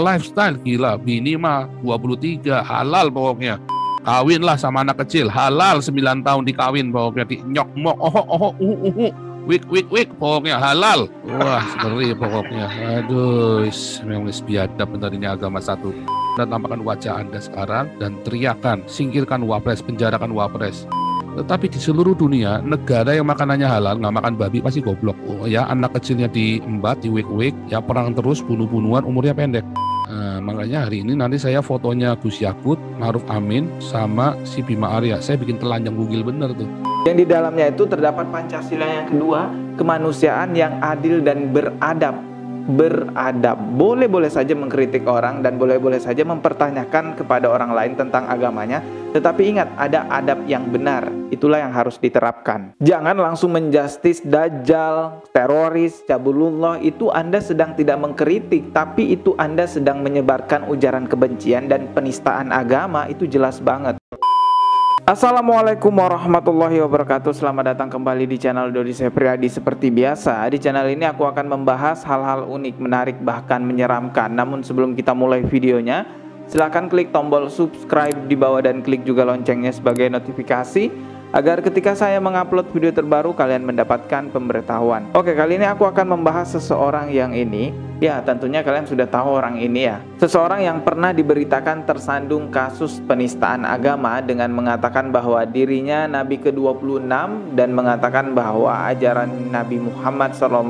Lifestyle gila, bini mah 23 halal pokoknya. Kawinlah sama anak kecil, halal 9 tahun dikawin pokoknya, di nyok mok wik wik wik pokoknya halal. Wah, ngeri pokoknya. Aduh, memang biadab benar ini agama satu. Dan tampakkan wajah Anda sekarang dan teriakan, singkirkan wapres, penjarakan wapres. Tetapi di seluruh dunia, negara yang makanannya halal, nggak makan babi pasti goblok. Oh, ya, anak kecilnya diembat, diwik-wik, ya perang terus, bunuh-bunuhan, umurnya pendek. Makanya hari ini nanti saya fotonya Gus Yakut, Ma'ruf Amin, sama si Bima Arya. Saya bikin telanjang bugil bener tuh. Yang di dalamnya itu terdapat Pancasila yang kedua, kemanusiaan yang adil dan beradab. Boleh-boleh saja mengkritik orang dan boleh-boleh saja mempertanyakan kepada orang lain tentang agamanya, tetapi ingat, ada adab yang benar. Itulah yang harus diterapkan. Jangan langsung menjustis Dajjal, teroris, cabulullah. Itu Anda sedang tidak mengkritik, tapi itu Anda sedang menyebarkan ujaran kebencian dan penistaan agama. Itu jelas banget. Assalamualaikum warahmatullahi wabarakatuh. Selamat datang kembali di channel Dodi Sepriadi. Seperti biasa, di channel ini aku akan membahas hal-hal unik, menarik, bahkan menyeramkan. Namun sebelum kita mulai videonya, silahkan klik tombol subscribe di bawah dan klik juga loncengnya sebagai notifikasi, agar ketika saya mengupload video terbaru kalian mendapatkan pemberitahuan. Oke, kali ini aku akan membahas seseorang yang ini. Ya, tentunya kalian sudah tahu orang ini ya. Seseorang yang pernah diberitakan tersandung kasus penistaan agama dengan mengatakan bahwa dirinya Nabi ke-26 dan mengatakan bahwa ajaran Nabi Muhammad SAW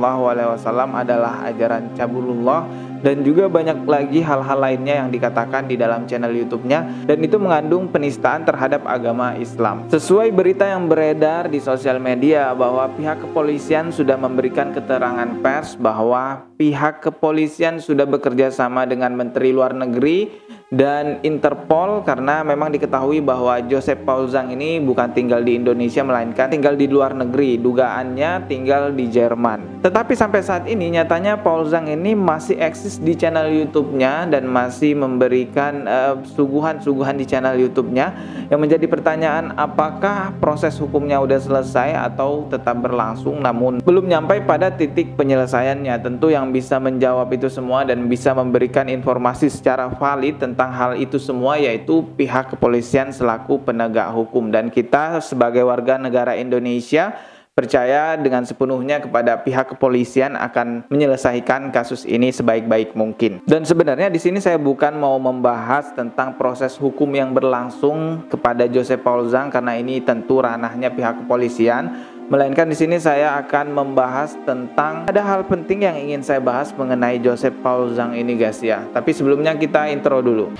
adalah ajaran cabulullah, dan juga banyak lagi hal-hal lainnya yang dikatakan di dalam channel YouTube-nya, dan itu mengandung penistaan terhadap agama Islam. Sesuai berita yang beredar di sosial media bahwa pihak kepolisian sudah memberikan keterangan pers bahwa pihak kepolisian sudah bekerja sama dengan Menteri Luar Negeri dan Interpol, karena memang diketahui bahwa Joseph Paul Zhang ini bukan tinggal di Indonesia melainkan tinggal di luar negeri, dugaannya tinggal di Jerman. Tetapi sampai saat ini nyatanya Paul Zhang ini masih eksis di channel YouTube-nya dan masih memberikan suguhan-suguhan di channel YouTube-nya, yang menjadi pertanyaan apakah proses hukumnya udah selesai atau tetap berlangsung namun belum nyampai pada titik penyelesaiannya. Tentu yang bisa menjawab itu semua dan bisa memberikan informasi secara valid tentang hal itu semua yaitu pihak kepolisian selaku penegak hukum, dan kita sebagai warga negara Indonesia percaya dengan sepenuhnya kepada pihak kepolisian akan menyelesaikan kasus ini sebaik-baik mungkin. Dan sebenarnya di sini saya bukan mau membahas tentang proses hukum yang berlangsung kepada Joseph Paul Zhang karena ini tentu ranahnya pihak kepolisian, melainkan di sini saya akan membahas tentang ada hal penting yang ingin saya bahas mengenai Joseph Paul Zhang ini guys ya. Tapi sebelumnya kita intro dulu.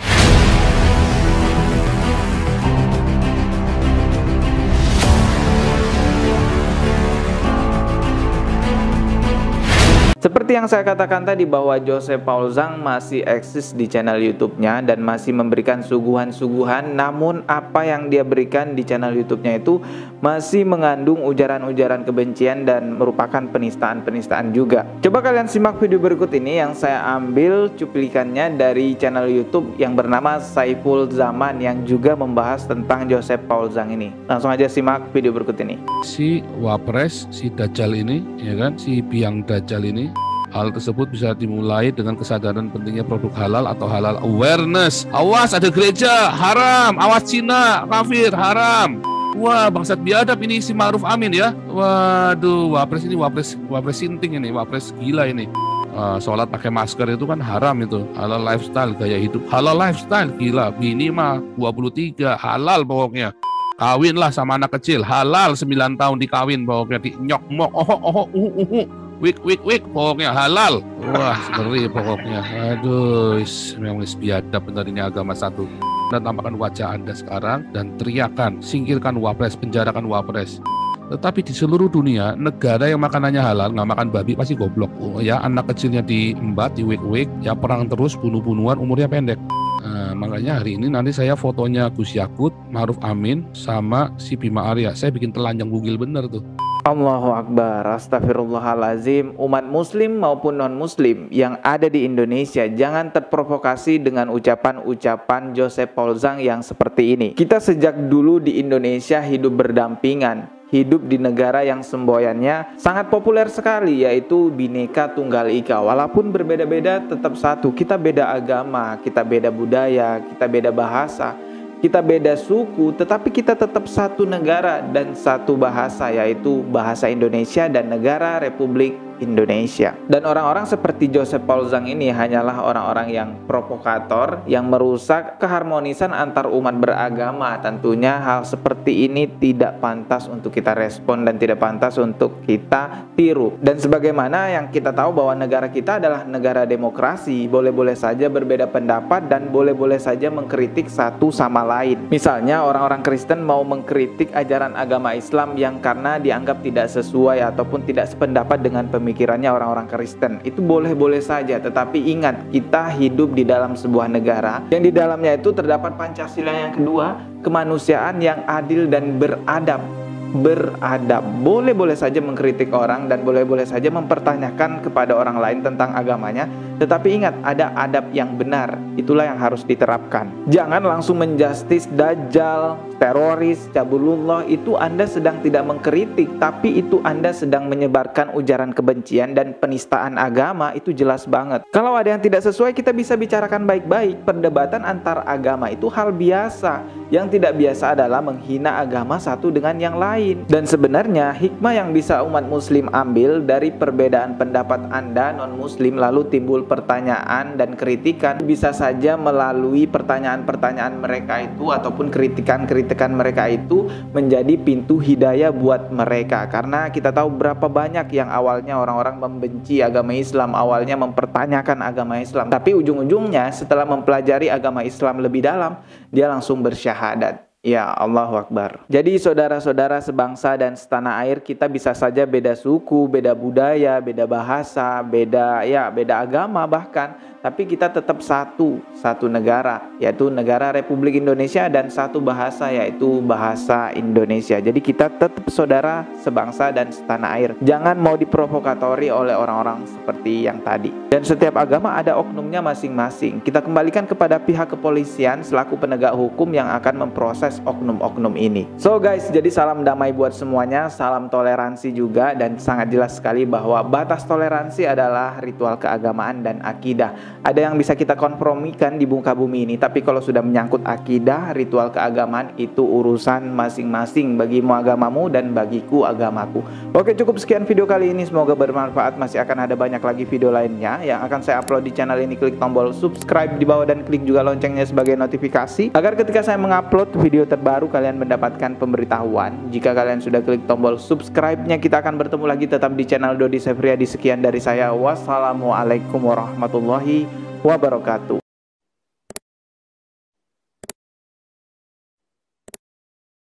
Seperti yang saya katakan tadi bahwa Joseph Paul Zhang masih eksis di channel YouTube-nya dan masih memberikan suguhan-suguhan, namun apa yang dia berikan di channel YouTube-nya itu masih mengandung ujaran-ujaran kebencian dan merupakan penistaan-penistaan juga. Coba kalian simak video berikut ini yang saya ambil cuplikannya dari channel YouTube yang bernama Saiful Zaman yang juga membahas tentang Joseph Paul Zhang ini. Langsung aja simak video berikut ini. Si wapres, si Dajjal ini, ya kan, si biang Dajjal ini. Hal tersebut bisa dimulai dengan kesadaran pentingnya produk halal atau halal awareness. Awas, ada gereja haram, awas Cina kafir haram. Wah, bangsat biadab ini si Ma'ruf Amin ya. Waduh, wapres ini wapres sinting ini, wapres gila ini. Sholat pakai masker itu kan haram itu. Halal lifestyle, gaya hidup halal lifestyle gila, bini mah 23 halal pokoknya. Kawinlah sama anak kecil, halal 9 tahun dikawin pokoknya, di nyok mok wik wik wik pokoknya halal. Wah, ngeri pokoknya. Aduh, memang biadab benar ini agama satu. Dan tampakkan wajah Anda sekarang dan teriakan, singkirkan wapres, penjarakan wapres. Tetapi di seluruh dunia, negara yang makanannya halal, nggak makan babi pasti goblok. Oh, ya, anak kecilnya diembat, diwik-wik, ya perang terus, bunuh-bunuhan, umurnya pendek. Makanya hari ini nanti saya fotonya Gus Yakut, Ma'ruf Amin, sama si Bima Arya. Saya bikin telanjang bugil bener tuh. Allahu Akbar, astagfirullahalazim. Umat muslim maupun non muslim yang ada di Indonesia, jangan terprovokasi dengan ucapan-ucapan Joseph Paul Zhang yang seperti ini. Kita sejak dulu di Indonesia hidup berdampingan, hidup di negara yang semboyannya sangat populer sekali, yaitu Bhinneka Tunggal Ika. Walaupun berbeda-beda tetap satu. Kita beda agama, kita beda budaya, kita beda bahasa, kita beda suku, tetapi kita tetap satu negara dan satu bahasa, yaitu bahasa Indonesia dan negara Republik Indonesia. Dan orang-orang seperti Joseph Paul Zhang ini hanyalah orang-orang yang provokator, yang merusak keharmonisan antar umat beragama. Tentunya hal seperti ini tidak pantas untuk kita respon dan tidak pantas untuk kita tiru. Dan sebagaimana yang kita tahu bahwa negara kita adalah negara demokrasi, boleh-boleh saja berbeda pendapat dan boleh-boleh saja mengkritik satu sama lain. Misalnya orang-orang Kristen mau mengkritik ajaran agama Islam yang karena dianggap tidak sesuai ataupun tidak sependapat dengan pemikirannya orang-orang Kristen, itu boleh-boleh saja. Tetapi ingat, kita hidup di dalam sebuah negara yang di dalamnya itu terdapat Pancasila yang kedua, kemanusiaan yang adil dan beradab. Boleh-boleh saja mengkritik orang dan boleh-boleh saja mempertanyakan kepada orang lain tentang agamanya, tetapi ingat, ada adab yang benar. Itulah yang harus diterapkan. Jangan langsung menjustis Dajjal, teroris, cabulullah. Itu Anda sedang tidak mengkritik, tapi itu Anda sedang menyebarkan ujaran kebencian dan penistaan agama. Itu jelas banget. Kalau ada yang tidak sesuai, kita bisa bicarakan baik-baik. Perdebatan antar agama itu hal biasa. Yang tidak biasa adalah menghina agama satu dengan yang lain. Dan sebenarnya hikmah yang bisa umat muslim ambil dari perbedaan pendapat Anda non-muslim lalu timbul pertanyaan dan kritikan, bisa saja melalui pertanyaan-pertanyaan mereka itu ataupun kritikan-kritikan mereka itu menjadi pintu hidayah buat mereka. Karena kita tahu berapa banyak yang awalnya orang-orang membenci agama Islam, awalnya mempertanyakan agama Islam, tapi ujung-ujungnya setelah mempelajari agama Islam lebih dalam, dia langsung bersyahadat. Ya, Allahu Akbar. Jadi saudara-saudara sebangsa dan setanah air, kita bisa saja beda suku, beda budaya, beda bahasa, beda agama bahkan, tapi kita tetap satu negara, yaitu negara Republik Indonesia, dan satu bahasa, yaitu bahasa Indonesia. Jadi kita tetap saudara sebangsa dan setanah air. Jangan mau diprovokatori oleh orang-orang seperti yang tadi. Dan setiap agama ada oknumnya masing-masing. Kita kembalikan kepada pihak kepolisian selaku penegak hukum yang akan memproses oknum-oknum ini. So guys, jadi salam damai buat semuanya, salam toleransi juga, dan sangat jelas sekali bahwa batas toleransi adalah ritual keagamaan dan akidah. Ada yang bisa kita kompromikan di muka bumi ini, tapi kalau sudah menyangkut akidah, ritual keagamaan, itu urusan masing-masing, bagimu agamamu dan bagiku agamaku. Oke, cukup sekian video kali ini, semoga bermanfaat. Masih akan ada banyak lagi video lainnya yang akan saya upload di channel ini. Klik tombol subscribe di bawah dan klik juga loncengnya sebagai notifikasi agar ketika saya mengupload video terbaru kalian mendapatkan pemberitahuan. Jika kalian sudah klik tombol subscribe-nya, kita akan bertemu lagi tetap di channel Dodi Sefriadi. Sekian dari saya, wassalamualaikum warahmatullahi wabarakatuh.